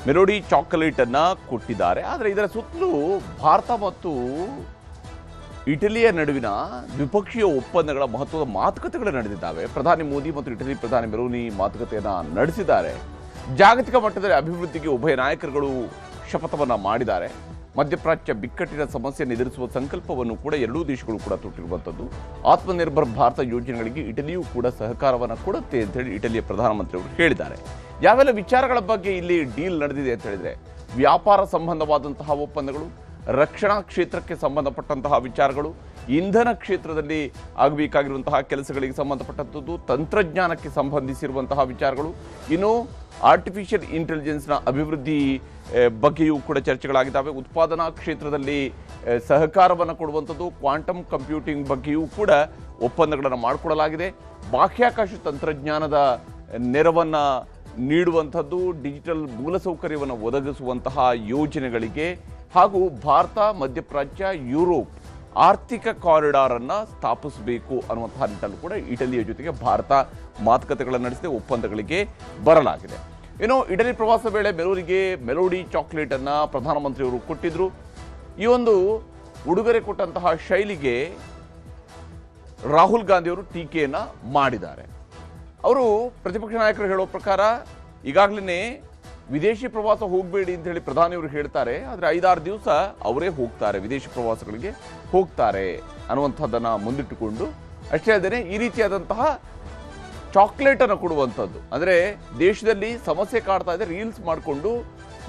Melody chocolate ಅನ್ನ ಕೊಟ್ಟಿದ್ದಾರೆ. ಆದರೆ ಇದರ ಸುತ್ತಲೂ ಭಾರತ ಮತ್ತು ಇಟಲಿಯ ನಡುವಿನ ದ್ವಿಪಕ್ಷೀಯ ಒಪ್ಪಂದಗಳ ಮಹತ್ವದ ಮಾತುಕತೆಗಳು ನಡೆದಿದ್ದಾವೆ. ಪ್ರಧಾನಿ ಮೋದಿ ಮತ್ತು ಇಟಲಿ ಪ್ರಧಾನಿ ಮೆಲೋನಿ ಮಾತುಕತೆಯನ್ನು ನಡೆಸಿದ್ದಾರೆ. ಜಾಗತಿಕ ಮಟ್ಟದಲ್ಲಿ ಅಭಿವೃದ್ಧಿಗೆ ಉಭಯ ನಾಯಕರುಗಳು ಶಪಥವನ್ನು ಮಾಡಿದ್ದಾರೆ. ಮಧ್ಯಪ್ರಾಚ್ಯ ಬಿಕ್ಕಟ್ಟಿನ ಸಮಸ್ಯೆಯನ್ನು ಎದುರಿಸುವ ಸಂಕಲ್ಪವನ್ನು ಕೂಡ ಎರಡೂ ದೇಶಗಳು ಕೂಡ ತೊಟ್ಟಿರುವಂಥದ್ದು. ಆತ್ಮನಿರ್ಭರ್ ಭಾರತ ಯೋಜನೆಗಳಿಗೆ ಇಟಲಿಯೂ ಕೂಡ ಸಹಕಾರವನ್ನು ಕೊಡುತ್ತೆ ಅಂತ ಹೇಳಿ ಇಟಲಿಯ ಪ್ರಧಾನಮಂತ್ರಿಯವರು ಹೇಳಿದ್ದಾರೆ. ಯಾವೆಲ್ಲ ವಿಚಾರಗಳ ಬಗ್ಗೆ ಇಲ್ಲಿ ಡೀಲ್ ನಡೆದಿದೆ ಅಂತ ಹೇಳಿದ್ರೆ, ವ್ಯಾಪಾರ ಸಂಬಂಧವಾದಂತಹ ಒಪ್ಪಂದಗಳು, ರಕ್ಷಣಾ ಕ್ಷೇತ್ರಕ್ಕೆ ಸಂಬಂಧಪಟ್ಟಂತಹ ವಿಚಾರಗಳು, ಇಂಧನ ಕ್ಷೇತ್ರದಲ್ಲಿ ಆಗಬೇಕಾಗಿರುವಂತಹ ಕೆಲಸಗಳಿಗೆ ಸಂಬಂಧಪಟ್ಟಂಥದ್ದು, ತಂತ್ರಜ್ಞಾನಕ್ಕೆ ಸಂಬಂಧಿಸಿರುವಂತಹ ವಿಚಾರಗಳು, ಇನ್ನು ಆರ್ಟಿಫಿಷಿಯಲ್ ಇಂಟೆಲಿಜೆನ್ಸ್ನ ಅಭಿವೃದ್ಧಿ ಬಗ್ಗೆಯೂ ಕೂಡ ಚರ್ಚೆಗಳಾಗಿದ್ದಾವೆ. ಉತ್ಪಾದನಾ ಕ್ಷೇತ್ರದಲ್ಲಿ ಸಹಕಾರವನ್ನು ಕೊಡುವಂಥದ್ದು, ಕ್ವಾಂಟಮ್ ಕಂಪ್ಯೂಟಿಂಗ್ ಬಗ್ಗೆಯೂ ಕೂಡ ಒಪ್ಪಂದಗಳನ್ನು ಮಾಡಿಕೊಡಲಾಗಿದೆ. ಬಾಹ್ಯಾಕಾಶ ತಂತ್ರಜ್ಞಾನದ ನೆರವನ್ನು ನೀಡುವಂಥದ್ದು, ಡಿಜಿಟಲ್ ಮೂಲಸೌಕರ್ಯವನ್ನು ಒದಗಿಸುವಂತಹ ಯೋಜನೆಗಳಿಗೆ ಹಾಗೂ ಭಾರತ ಮಧ್ಯಪ್ರಾಚ್ಯ ಯುರೋಪ್ ಆರ್ಥಿಕ ಕಾರಿಡಾರ್ ಅನ್ನು ಸ್ಥಾಪಿಸಬೇಕು ಅನ್ನುವಂತಹ ನಿಟ್ಟಲ್ಲೂ ಕೂಡ ಇಟಲಿಯ ಜೊತೆಗೆ ಭಾರತ ಮಾತುಕತೆಗಳನ್ನು ನಡೆಸಿದೆ, ಒಪ್ಪಂದಗಳಿಗೆ ಬರಲಾಗಿದೆ. ಇನ್ನು ಇಟಲಿ ಪ್ರವಾಸ ವೇಳೆ ಮೆಲೋನಿಗೆ ಮೆಲೋಡಿ ಚಾಕ್ಲೇಟ್ ಅನ್ನ ಪ್ರಧಾನಮಂತ್ರಿಯವರು ಕೊಟ್ಟಿದ್ರು. ಈ ಒಂದು ಉಡುಗೊರೆ ಕೊಟ್ಟಂತಹ ಶೈಲಿಗೆ ರಾಹುಲ್ ಗಾಂಧಿಯವರು ಟೀಕೆಯನ್ನ ಮಾಡಿದ್ದಾರೆ. ಅವರು ಪ್ರತಿಪಕ್ಷ ನಾಯಕರು ಹೇಳೋ ಪ್ರಕಾರ ಈಗಾಗಲೇ ವಿದೇಶಿ ಪ್ರವಾಸ ಹೋಗಬೇಡಿ ಅಂತ ಹೇಳಿ ಪ್ರಧಾನಿಯವರು ಹೇಳ್ತಾರೆ. ಆದರೆ 5-6 ದಿವಸ ಅವರೇ ಹೋಗ್ತಾರೆ, ವಿದೇಶಿ ಪ್ರವಾಸಗಳಿಗೆ ಹೋಗ್ತಾರೆ ಅನ್ನುವಂಥದ್ದನ್ನ ಮುಂದಿಟ್ಟುಕೊಂಡು, ಅಷ್ಟೇ ಅಲ್ಲದೆ ಈ ರೀತಿಯಾದಂತಹ ಚಾಕ್ಲೇಟ್ ಅನ್ನು ಕೊಡುವಂಥದ್ದು, ಅಂದರೆ ದೇಶದಲ್ಲಿ ಸಮಸ್ಯೆ ಕಾಡ್ತಾ ಇದೆ, ರೀಲ್ಸ್ ಮಾಡಿಕೊಂಡು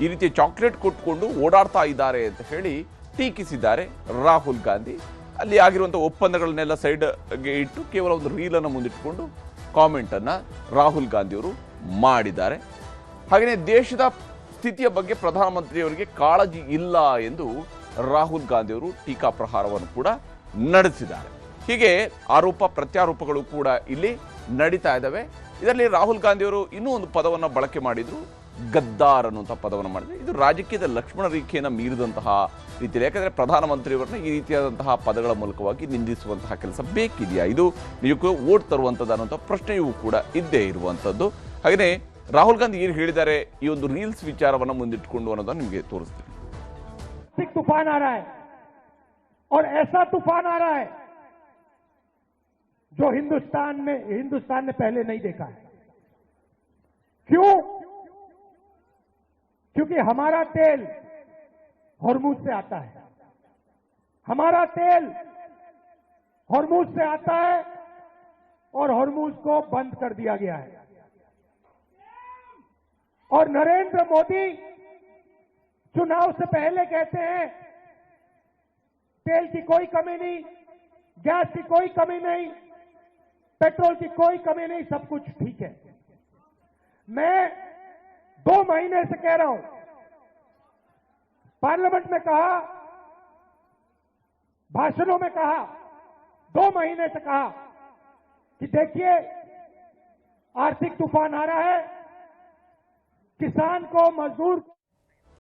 ಈ ರೀತಿಯ ಚಾಕ್ಲೇಟ್ ಕೊಟ್ಕೊಂಡು ಓಡಾಡ್ತಾ ಇದ್ದಾರೆ ಅಂತ ಹೇಳಿ ಟೀಕಿಸಿದ್ದಾರೆ ರಾಹುಲ್ ಗಾಂಧಿ. ಅಲ್ಲಿ ಆಗಿರುವಂಥ ಒಪ್ಪಂದಗಳನ್ನೆಲ್ಲ ಸೈಡ್ಗೆ ಇಟ್ಟು ಕೇವಲ ಒಂದು ರೀಲನ್ನು ಮುಂದಿಟ್ಟುಕೊಂಡು ಕಾಮೆಂಟನ್ನು ರಾಹುಲ್ ಗಾಂಧಿಯವರು ಮಾಡಿದ್ದಾರೆ. ಹಾಗೆಯೇ ದೇಶದ ಸ್ಥಿತಿಯ ಬಗ್ಗೆ ಪ್ರಧಾನಮಂತ್ರಿಯವರಿಗೆ ಕಾಳಜಿ ಇಲ್ಲ ಎಂದು ರಾಹುಲ್ ಗಾಂಧಿಯವರು ಟೀಕಾ ಪ್ರಹಾರವನ್ನು ಕೂಡ ನಡೆಸಿದ್ದಾರೆ. ಹೀಗೆ ಆರೋಪ ಪ್ರತ್ಯಾರೋಪಗಳು ಕೂಡ ಇಲ್ಲಿ ನಡೀತಾ ಇದ್ದಾವೆ. ಇದರಲ್ಲಿ ರಾಹುಲ್ ಗಾಂಧಿಯವರು ಇನ್ನೂ ಒಂದು ಪದವನ್ನು ಬಳಕೆ ಮಾಡಿದ್ರು, ಗದ್ದಾರ್ ಅನ್ನುವಂಥ ಪದವನ್ನು ಮಾಡಿದ್ರು. ಇದು ರಾಜಕೀಯದ ಲಕ್ಷ್ಮಣ ರೇಖೆಯನ್ನು ಮೀರಿದಂತಹ ರೀತಿಯಲ್ಲಿ, ಯಾಕಂದರೆ ಪ್ರಧಾನಮಂತ್ರಿಯವರನ್ನ ಈ ರೀತಿಯಾದಂತಹ ಪದಗಳ ಮೂಲಕವಾಗಿ ನಿಂದಿಸುವಂತಹ ಕೆಲಸ ಬೇಕಿದೆಯಾ, ಇದು ನಿಜಕ್ಕೂ ಓಟ್ ತರುವಂಥದ್ದು ಅನ್ನುವಂಥ ಪ್ರಶ್ನೆಯೂ ಕೂಡ ಇದ್ದೇ ಇರುವಂಥದ್ದು. ಹಾಗೆಯೇ ರಾಹುಲ್ ಗಾಂಧಿ ಏನು ಹೇಳಿದ್ದಾರೆ ಈ ಒಂದು ರೀಲ್ಸ್ ವಿಚಾರವನ್ನು ಮುಂದಿಟ್ಟುಕೊಂಡು ಅನ್ನೋದನ್ನು ನಿಮಗೆ ತೋರಿಸ್ತೀನಿ. तूफान आ रहा है और ऐसा तूफान आ रहा है जो हिंदुस्तान ने पहले नहीं देखा है। क्यों? क्योंकि हमारा तेल हॉर्मुज से आता है, हमारा तेल हॉर्मुज से आता है और हॉर्मुज को बंद कर दिया गया है। और नरेंद्र मोदी चुनाव से पहले कहते हैं तेल की कोई कमी नहीं, गैस की कोई कमी नहीं, पेट्रोल की कोई कमी नहीं, सब कुछ ठीक है। मैं 2 महीने से कह रहा हूं, पार्लियामेंट में कहा, भाषणों में कहा, 2 महीने से कहा कि देखिए आर्थिक तूफान आ रहा है, किसान को, मजदूर